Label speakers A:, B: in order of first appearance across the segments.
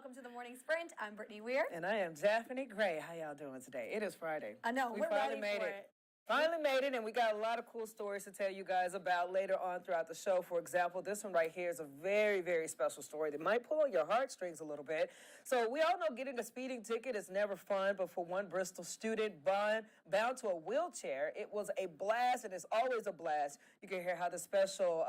A: welcome to the Morning Sprint. I'm Brittany Weir.
B: And I am Daphne Gray. How y'all doing today? It is Friday.
A: I know,
B: we
A: we're
B: finally
A: ready
B: made
A: for
B: it.
A: it.
B: Finally made it, and we got a lot of cool stories to tell you guys about later on throughout the show. For example, this one right here is a very, very special story that might pull on your heartstrings a little bit. So we all know getting a speeding ticket is never fun, but for one Bristol student bound to a wheelchair, it was a blast, and it's always a blast. You can hear how the special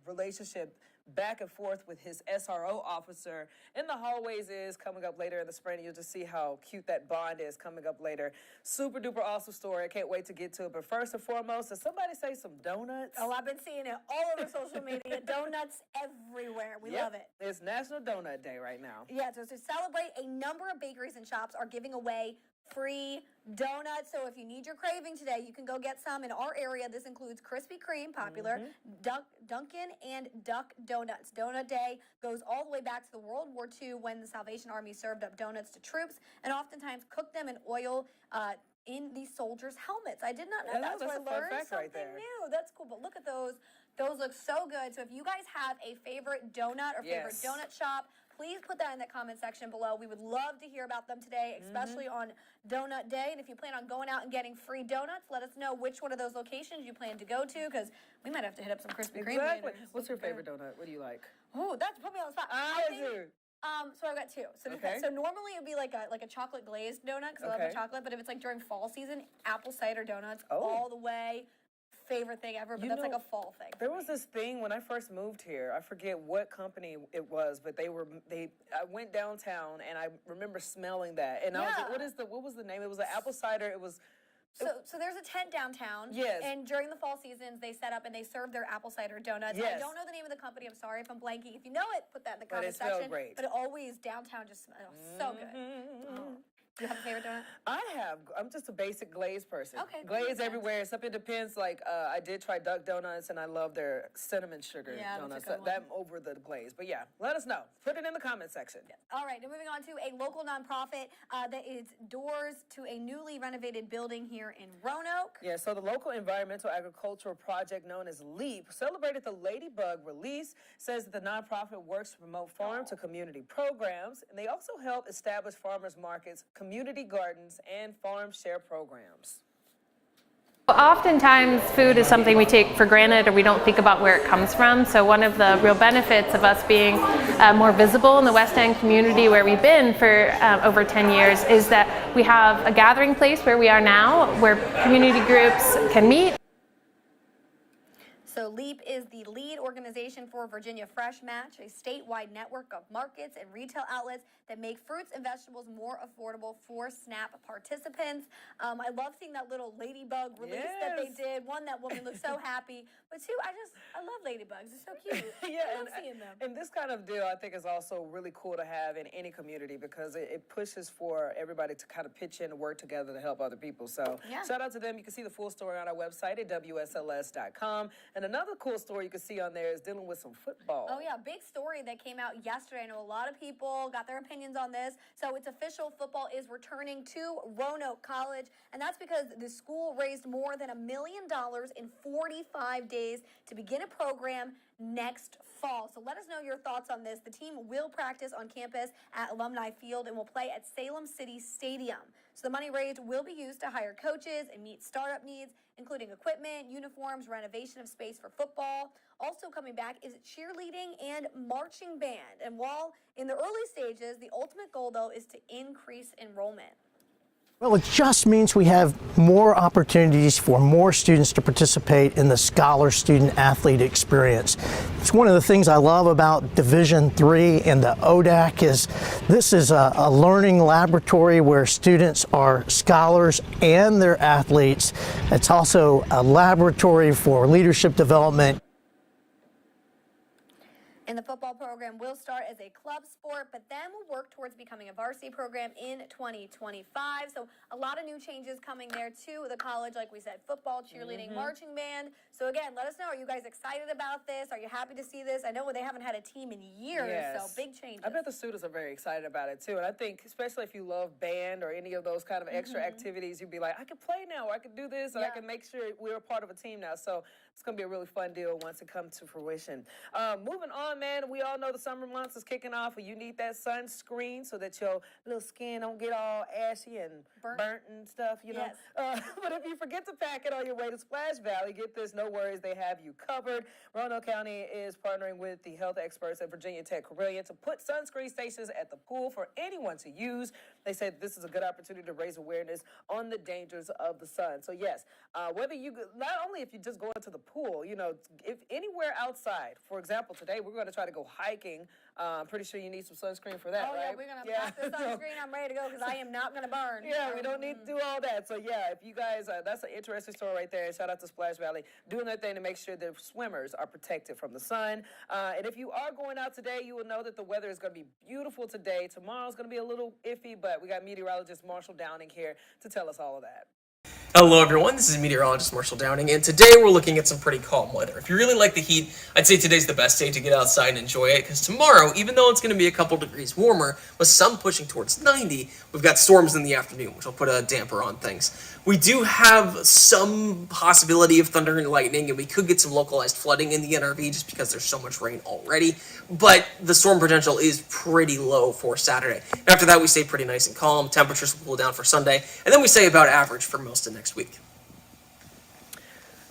B: relationship back and forth with his SRO officer in the hallways is coming up later in the sprint. You'll just see how cute that bond is coming up later. Super duper awesome story. I can't wait to get to it. But first and foremost, did somebody say some donuts?
A: Oh, I've been seeing it all over social media. Donuts everywhere. We love it.
B: It's National Donut Day right now.
A: Yeah, so to celebrate, a number of bakeries and shops are giving away free donuts. So if you need your craving today, you can go get some. In our area, this includes Krispy Kreme, popular, Dunkin' and Duck Donuts. Donut Day goes all the way back to the World War II when the Salvation Army served up donuts to troops and oftentimes cooked them in oil in these soldiers' helmets. I did not know that. So I learned something new. That's cool. But look at those. Those look so good. So if you guys have a favorite donut or favorite donut shop, please put that in the comment section below. We would love to hear about them today, especially on Donut Day. And if you plan on going out and getting free donuts, let us know which one of those locations you plan to go to, because we might have to hit up some Krispy Kreme.
B: Exactly. What's your favorite donut? What do you like?
A: Oh, that's put me on the spot. So I've got two. So normally it would be like a chocolate glazed donut, because I love the chocolate. But if it's like during fall season, apple cider donuts all the way. Favorite thing ever, but that's like a fall thing.
B: There was this thing when I first moved here. I forget what company it was, but I went downtown and I remember smelling that. And I was like, what was the name? It was an apple cider. It was
A: So there's a tent downtown.
B: Yes.
A: And during the fall seasons, they set up and they serve their apple cider donuts.
B: Yes.
A: I don't know the name of the company. I'm sorry if I'm blanking. If you know it, put that in the comment section.
B: But it smells great.
A: But it always downtown just smells so good. Do you have a favorite donut?
B: I'm just a basic glazed person.
A: Okay.
B: Glaze everywhere. Except it depends. Like I did try Duck Donuts, and I love their cinnamon sugar donuts. That over the glaze. But yeah, let us know. Put it in the comment section.
A: Yes. All right. Now moving on to a local nonprofit that is doors to a newly renovated building here in Roanoke.
B: Yeah. So the local environmental agricultural project known as LEAP celebrated the ladybug release. Says that the nonprofit works to promote farm to community programs, and they also help establish farmers markets, community gardens, and farm share programs.
C: Oftentimes food is something we take for granted or we don't think about where it comes from. So one of the real benefits of us being more visible in the West End community where we've been for over 10 years is that we have a gathering place where we are now where community groups can meet.
A: So LEAP is the lead organization for Virginia Fresh Match, a statewide network of markets and retail outlets that make fruits and vegetables more affordable for SNAP participants. I love seeing that little ladybug release that they did. One, that woman looked so happy. But two, I love ladybugs. They're so cute. I love seeing them.
B: And this kind of deal, I think, is also really cool to have in any community because it pushes for everybody to kind of pitch in and work together to help other people. So shout out to them. You can see the full story on our website at WSLS.com. And another cool story you can see on there is dealing with some football.
A: Oh, yeah. Big story that came out yesterday. I know a lot of people got their opinions on this. So it's official. Football is returning to Roanoke College. And that's because the school raised more than $1 million in 45 days to begin a program next fall. So let us know your thoughts on this. The team will practice on campus at Alumni Field and will play at Salem City Stadium. So the money raised will be used to hire coaches and meet startup needs, including equipment, uniforms, renovation of space for football. Also coming back is cheerleading and marching band. And while in the early stages, the ultimate goal, though, is to increase enrollment.
D: Well, it just means we have more opportunities for more students to participate in the Scholar Student Athlete experience. It's one of the things I love about Division III and the ODAC is this is a learning laboratory where students are scholars and they're athletes. It's also a laboratory for leadership development.
A: And the football program will start as a club sport, but then will work towards becoming a varsity program in 2025. So a lot of new changes coming there to the college. Like we said, football, cheerleading, marching band. So again, let us know. Are you guys excited about this? Are you happy to see this? I know they haven't had a team in years, so big changes.
B: I bet the students are very excited about it too. And I think, especially if you love band or any of those kind of extra activities, you'd be like, I could play now, or I could do this, or I can make sure we're a part of a team now. So it's going to be a really fun deal once it comes to fruition. Moving on on, man. We all know the summer months is kicking off, and you need that sunscreen so that your little skin don't get all ashy and burnt and stuff, you know.
A: Yes.
B: But if you forget to pack it on your way to Splash Valley, get this, no worries, they have you covered. Roanoke County is partnering with the health experts at Virginia Tech Carilion to put sunscreen stations at the pool for anyone to use. They said this is a good opportunity to raise awareness on the dangers of the sun. So yes, whether you, not only if you just go into the pool, you know, if anywhere outside, for example, today we're going to try to go hiking. I'm pretty sure you need some sunscreen for that,
A: Oh,
B: right?
A: yeah, we're going to pack the sunscreen. I'm ready to go because I am not going to burn.
B: Yeah, we don't need to do all that. So yeah, if you guys, that's an interesting story right there. Shout out to Splash Valley doing their thing to make sure their swimmers are protected from the sun. And if you are going out today, you will know that the weather is going to be beautiful today. Tomorrow's going to be a little iffy, but we got meteorologist Marshall Downing here to tell us all of that.
E: Hello everyone, this is meteorologist Marshall Downing, and today we're looking at some pretty calm weather. If you really like the heat, I'd say today's the best day to get outside and enjoy it, because tomorrow, even though it's going to be a couple degrees warmer, with some pushing towards 90, we've got storms in the afternoon, which will put a damper on things. We do have some possibility of thunder and lightning, and we could get some localized flooding in the NRV just because there's so much rain already, but the storm potential is pretty low for Saturday. And after that, we stay pretty nice and calm, temperatures will cool down for Sunday, and then we stay about average for most of next week.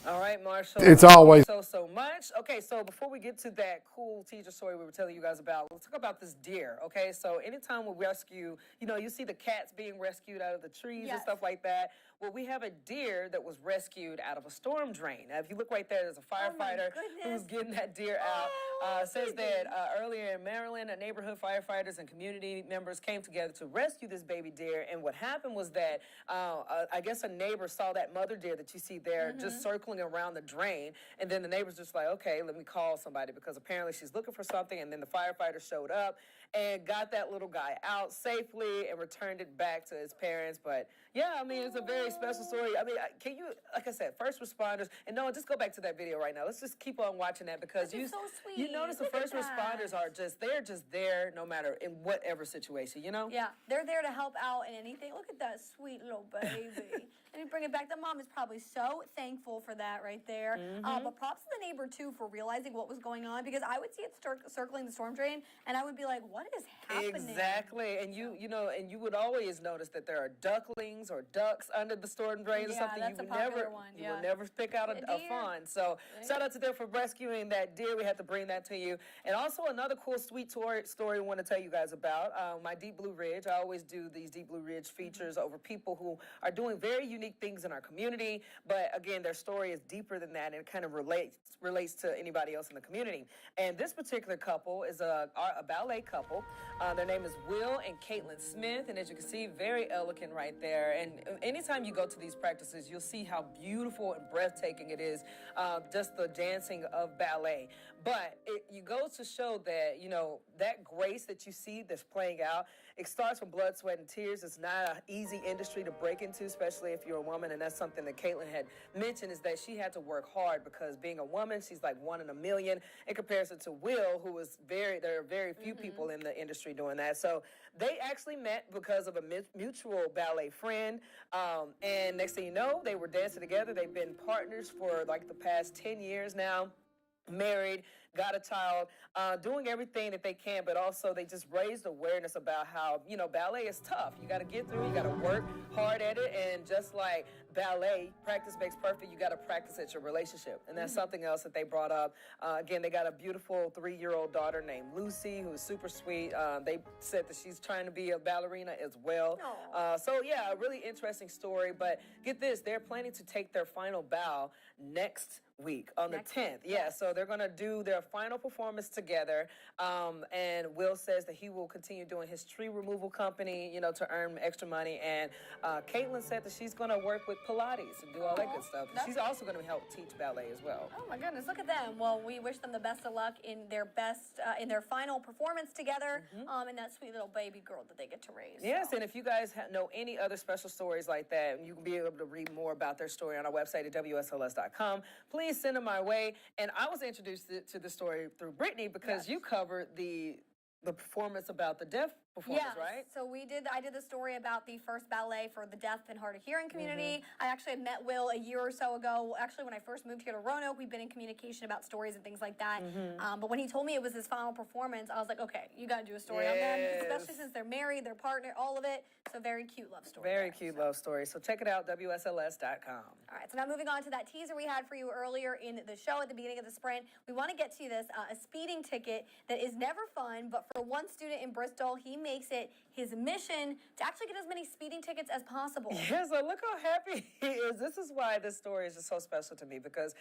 B: All right, Marshall.
F: It's always
B: so much. Okay, so before we get to that cool teacher story we were telling you guys about, let's talk about this deer, okay? So anytime we rescue, you know, you see the cats being rescued out of the trees and stuff like that. Well, we have a deer that was rescued out of a storm drain. Now, if you look right there, there's a firefighter who's getting that deer out. Says that earlier in Maryland, neighborhood firefighters and community members came together to rescue this baby deer. And what happened was that I guess a neighbor saw that mother deer that you see there just circling around the drain. And then the neighbor's just like, okay, let me call somebody because apparently she's looking for something. And then the firefighter showed up and got that little guy out safely and returned it back to his parents. But yeah, I mean, it's a very special story. I mean, can you, like I said, first responders, and no, just go back to that video right now. Let's just keep on watching that because
A: This is so sweet.
B: you notice the
A: Look at
B: first
A: that.
B: responders are they're just there no matter in whatever situation, you know?
A: Yeah, they're there to help out in anything. Look at that sweet little baby. Let me bring it back. The mom is probably so thankful for that right there. But props to the neighbor, too, for realizing what was going on because I would see it circling the storm drain, and I would be like, what is happening?
B: Exactly. And you know, and you would always notice that there are ducklings or ducks under the storm drains or something
A: that's
B: you
A: a
B: would never,
A: popular one,
B: you would never pick out a
A: deer.
B: fawn. So shout out to them for rescuing that deer. We had to bring that to you. And also another cool, sweet story I want to tell you guys about. My Deep Blue Ridge. I always do these Deep Blue Ridge features over people who are doing very unique things in our community. But again, their story is deeper than that, and it kind of relates to anybody else in the community. And this particular couple is a ballet couple. Their name is Will and Caitlin Smith, and as you can see, very elegant right there. And anytime you go to these practices, you'll see how beautiful and breathtaking it is, just the dancing of ballet. But it goes to show that, you know, that grace that you see that's playing out, it starts from blood, sweat, and tears. It's not an easy industry to break into, especially if you're a woman, and that's something that Caitlin had mentioned, is that she had to work hard because being a woman, she's like one in a million in comparison to Will, who was there are very few people in the industry doing that. So they actually met because of a mutual ballet friend, and next thing you know, they were dancing together. They've been partners for like the past 10 years now. Married, got a child, doing everything that they can, but also they just raised awareness about how, you know, ballet is tough. You got to get through, you got to work hard at it, and just like ballet, practice makes perfect, you got to practice at your relationship. And that's something else that they brought up. Again, they got a beautiful 3-year-old daughter named Lucy, who's super sweet. They said that she's trying to be a ballerina as well. So yeah, a really interesting story, but get this, they're planning to take their final bow next week on the 10th. Yeah, so they're going to do their final performance together. And Will says that he will continue doing his tree removal company, you know, to earn extra money. And Caitlin said that she's going to work with Pilates and do all that good stuff. She's also going to help teach ballet as well.
A: Oh my goodness, look at them. Well, we wish them the best of luck in their in their final performance together, and that sweet little baby girl that they get to raise.
B: Yes, and if you guys know any other special stories like that, you can be able to read more about their story on our website at WSLS.com. Please send them my way. And I was introduced to this story through Brittany because you covered the performance about the deaf performance, right?
A: So I did the story about the first ballet for the deaf and hard of hearing community. I actually had met Will a year or so ago. Actually, when I first moved here to Roanoke, we've been in communication about stories and things like that. But when he told me it was his final performance, I was like, okay, you got to do a story on them, especially since they're married, their partner, all of it. So very cute love story.
B: Very cute love story. So check it out, WSLS.com.
A: All right, so now moving on to that teaser we had for you earlier in the show at the beginning of the sprint, we want to get to this, a speeding ticket that is never fun, but for one student in Bristol, he makes it his mission to actually get as many speeding tickets as possible.
B: Yeah, so look how happy he is. This is why this story is just so special to me, because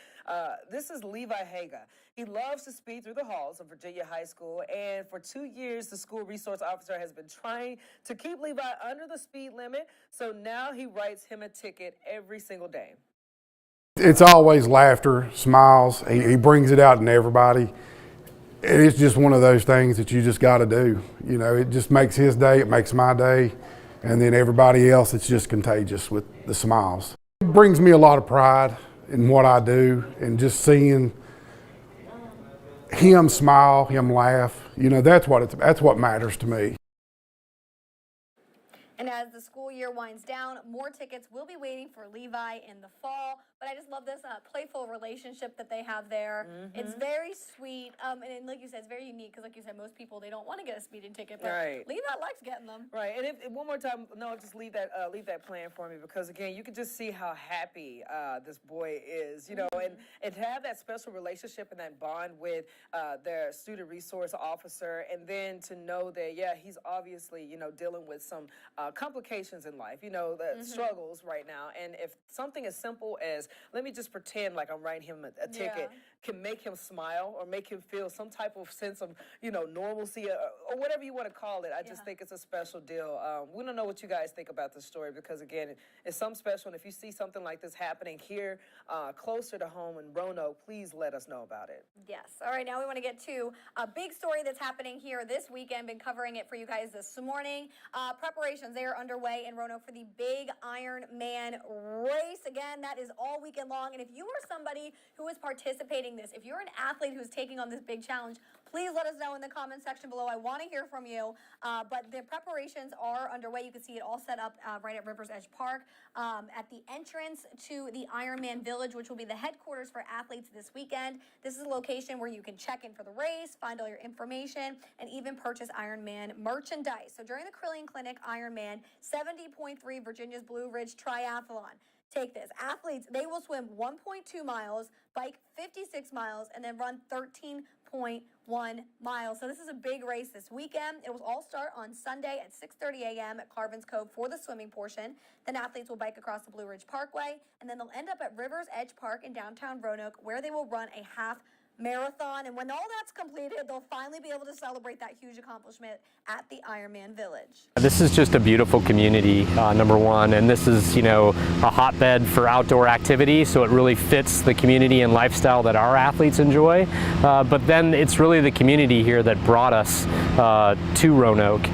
B: this is Levi Haga. He loves to speed through the halls of Virginia High School, and for 2 years, the school resource officer has been trying to keep Levi under the speed limit, so now he writes him a ticket every single day.
F: It's always laughter, smiles. He brings it out in everybody. It's just one of those things that you just got to do. You know, it just makes his day, it makes my day, and then everybody else, it's just contagious with the smiles. It brings me a lot of pride in what I do, and just seeing him smile, him laugh, you know, that's what matters to me.
A: And as the school year winds down, more tickets will be waiting for Levi in the fall. But I just love this playful relationship that they have there. It's very sweet. And like you said, it's very unique because, like you said, most people, they don't want to get a speeding ticket. But Levi likes getting them.
B: Right. And if one more time, no, just leave that plan for me, because, again, you can just see how happy this boy is, you know, and to have that special relationship and that bond with their student resource officer, and then to know that, yeah, he's obviously, you know, dealing with some complications in life, you know, the struggles right now. And if something as simple as, let me just pretend like I'm writing him a ticket, can make him smile or make him feel some type of sense of, you know, normalcy or whatever you want to call it, I just think it's a special deal. We don't know what you guys think about this story, because, again, it's something special. And if you see something like this happening here closer to home in Roanoke, please let us know about it.
A: Yes. All right, now we want to get to a big story that's happening here this weekend. Been covering it for you guys this morning. Preparations, they are underway in Roanoke for the big Ironman race. Again, that is all weekend long. And if you are somebody who is participating in this, if you're an athlete who's taking on this big challenge, please let us know in the comment section below. I want to hear from you. But the preparations are underway. You can see it all set up right at Rivers Edge Park at the entrance to the Ironman Village, which will be the headquarters for athletes this weekend. This is a location where you can check in for the race, find all your information, and even purchase Ironman merchandise. So during the Crillian Clinic Ironman 70.3 Virginia's Blue Ridge Triathlon, take this. Athletes, they will swim 1.2 miles, bike 56 miles, and then run 13.1 miles. So this is a big race this weekend. It will all start on Sunday at 6:30 a.m. at Carvin's Cove for the swimming portion. Then athletes will bike across the Blue Ridge Parkway, and then they'll end up at Rivers Edge Park in downtown Roanoke, where they will run a half marathon. And when all that's completed, they'll finally be able to celebrate that huge accomplishment at the Ironman Village.
G: This is just a beautiful community, number one, and this is, you know, a hotbed for outdoor activity, so it really fits the community and lifestyle that our athletes enjoy. But then it's really the community here that brought us to Roanoke.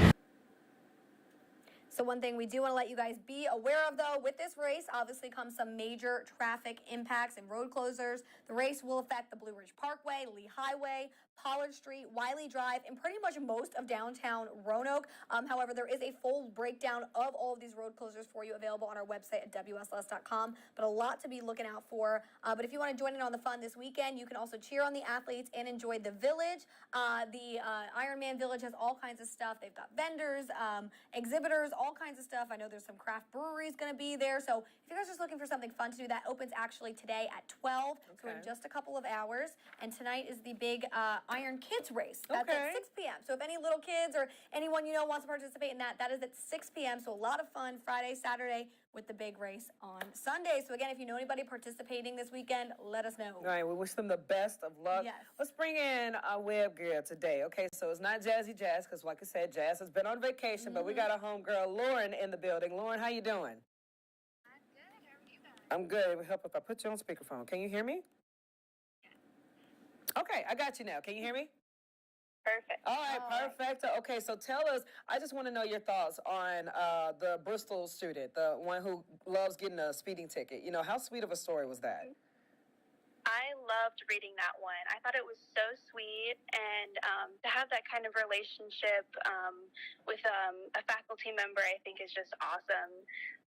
A: So one thing we do want to let you guys be aware of, though, with this race, obviously comes some major traffic impacts and road closures. The race will affect the Blue Ridge Parkway, Lee Highway, Pollard Street, Wiley Drive, and pretty much most of downtown Roanoke. However, there is a full breakdown of all of these road closures for you available on our website at WSLS.com, but a lot to be looking out for. But if you want to join in on the fun this weekend, you can also cheer on the athletes and enjoy the village. The Ironman Village has all kinds of stuff. They've got vendors, exhibitors, all kinds of stuff. I know there's some craft breweries going to be there. So if you guys are just looking for something fun to do, that opens actually today at 12, so in just a couple of hours. And tonight is the big Iron Kids race. That's at 6 p.m. So if any little kids or anyone you know wants to participate in that, that is at 6 p.m. So a lot of fun Friday, Saturday with the big race on Sunday. So again, if you know anybody participating this weekend, let us know.
B: All right, we wish them the best of luck.
A: Yes.
B: Let's bring in our web girl today. Okay, so it's not Jazzy Jazz, because like I said, Jazz has been on vacation, but we got our homegirl Lauren in the building. Lauren, how you doing?
H: I'm good. How are you guys?
B: I'm good. It would help if I put you on speakerphone. Can you hear me? Okay, I got you now. Can you hear me?
H: Perfect.
B: All right, perfect. Okay, so tell us, I just want to know your thoughts on the Bristol student, the one who loves getting a speeding ticket. You know, how sweet of a story was that?
H: I loved reading that one. I thought it was so sweet, and to have that kind of relationship with a faculty member, I think, is just awesome.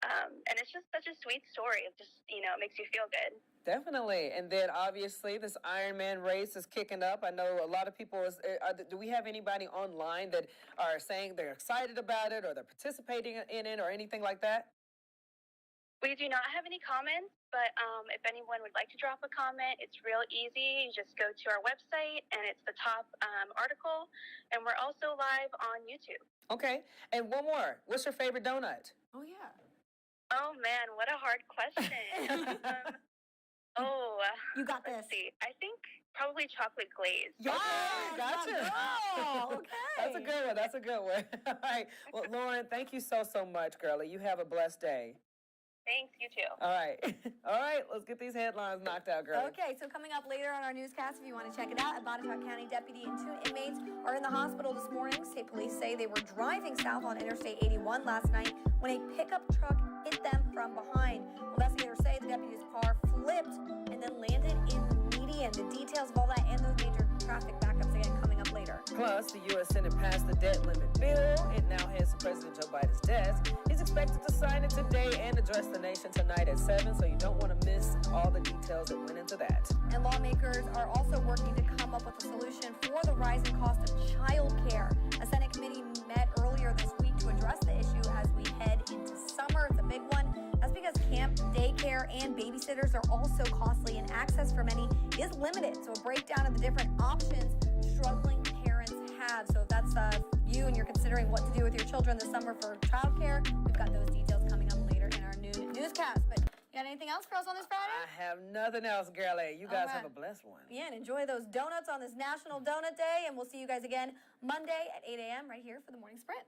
H: And it's just such a sweet story. It just, it makes you feel good.
B: Definitely. And then obviously this Ironman race is kicking up. I know a lot of people, do we have anybody online that are saying they're excited about it or they're participating in it or anything like that?
H: We do not have any comments, but if anyone would like to drop a comment, it's real easy. You just go to our website, and it's the top article. And we're also live on YouTube.
B: Okay. And one more. What's your favorite donut?
A: Oh, yeah.
H: Oh, man, what a hard question.
A: You got this.
H: Let's see. I think probably chocolate glaze.
B: Yeah, gotcha.
A: Okay.
B: That's a good one. That's a good one. All right. Well, Lauren, thank you so much, girlie. You have a blessed day.
H: Thanks, you too.
B: All right. All right. Let's get these headlines knocked out, girlie.
A: Okay, so coming up later on our newscast, if you want to check it out, a Bonnetourt County deputy and 2 inmates are in the hospital this morning. State police say they were driving south on Interstate 81 last night when a pickup truck hit them from behind. Investigators say the deputy's car flipped and then landed in the median. The details of all that and those major traffic backups again coming up later.
B: Plus, the U.S. Senate passed the debt limit bill. It now heads to President Joe Biden's desk. He's expected to sign it today and address the nation tonight at 7, so you don't want to miss all the details that went into that.
A: And lawmakers are also working to come up with a solution for the rising cost of child care. A Senate committee met earlier this week to address the issue as we head into summer. It's a big one. That's because camp, daycare, and babysitters are also costly, and access for many is limited. So a breakdown of the different options struggling parents have. So if that's you and you're considering what to do with your children this summer for childcare, we've got those details coming up later in our newscast. But you got anything else for us on this Friday?
B: I have nothing else, girlie. You guys have a blessed one.
A: Yeah, and enjoy those donuts on this National Donut Day. And we'll see you guys again Monday at 8 a.m. right here for the Morning Sprint.